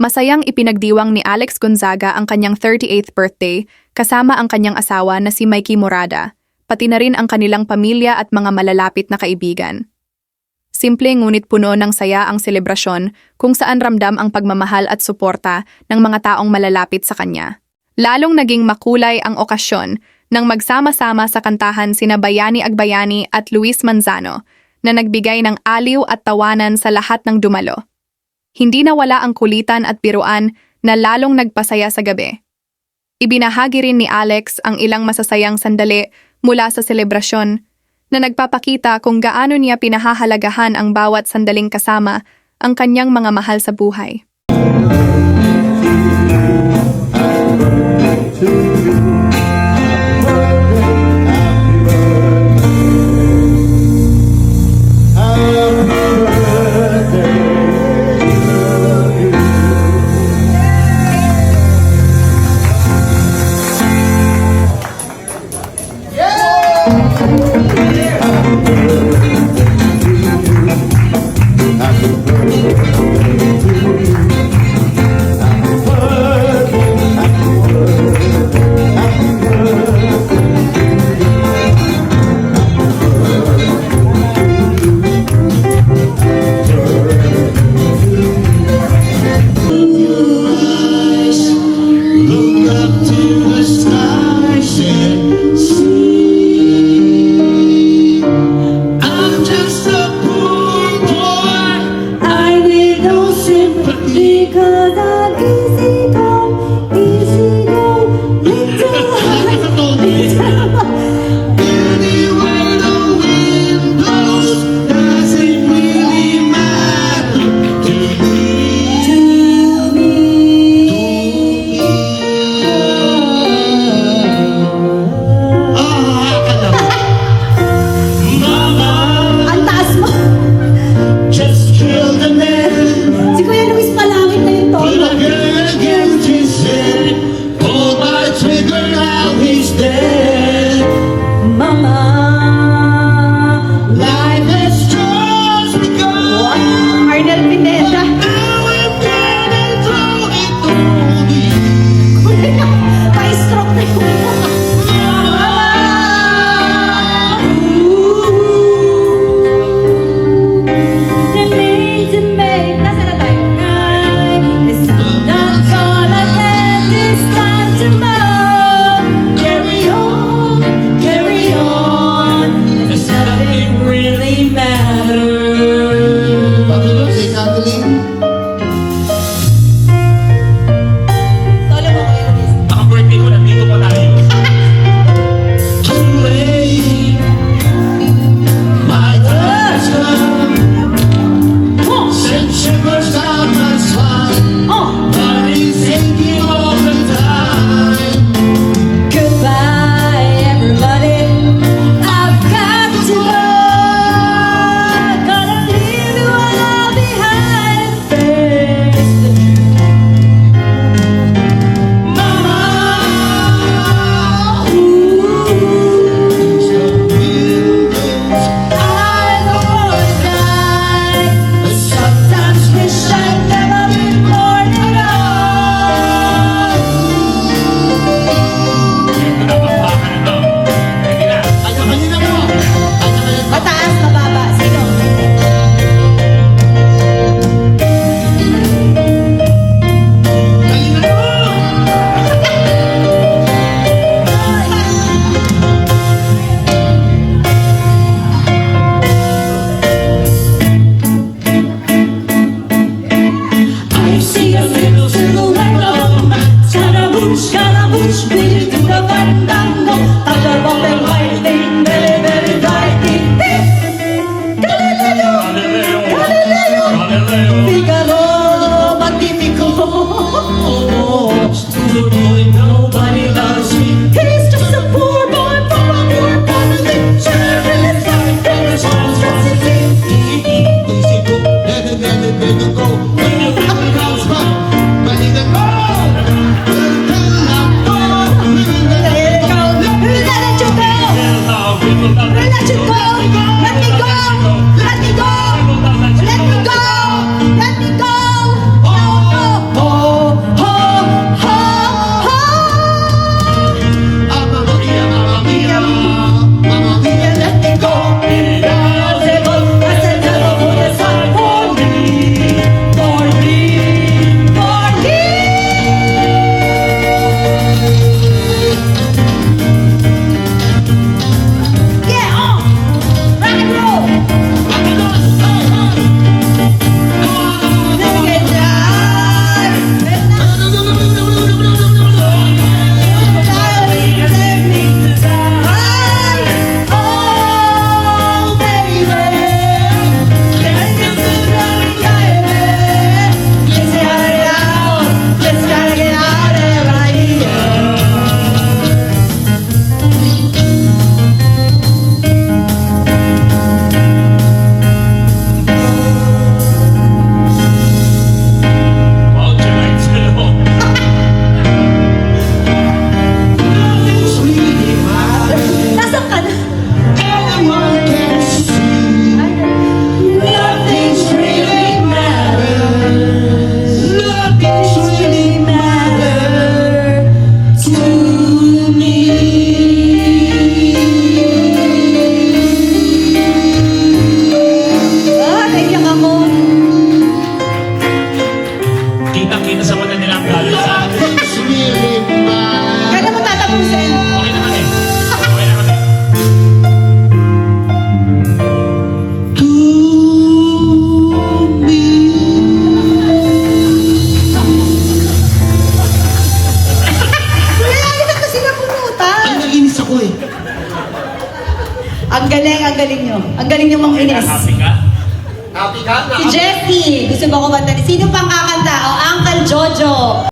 Masayang ipinagdiwang ni Alex Gonzaga ang kanyang 38th birthday kasama ang kanyang asawa na si Mikey Morada, pati na rin ang kanilang pamilya at mga malalapit na kaibigan. Simple ngunit puno ng saya ang selebrasyon kung saan ramdam ang pagmamahal at suporta ng mga taong malalapit sa kanya. Lalong naging makulay ang okasyon nang magsama-sama sa kantahan sina Bayani Agbayani at Luis Manzano na nagbigay ng aliw at tawanan sa lahat ng dumalo. Hindi nawala ang kulitan at biruan na lalong nagpasaya sa gabi. Ibinahagi rin ni Alex ang ilang masasayang sandali mula sa selebrasyon na nagpapakita kung gaano niya pinahahalagahan ang bawat sandaling kasama ang kanyang mga mahal sa buhay. Ang galing nyo. Ang galing nyo Mang Ines. Happy ka? Si Jessie, gusto ba ko ba? Sino pang kakanta? O, Uncle Jojo.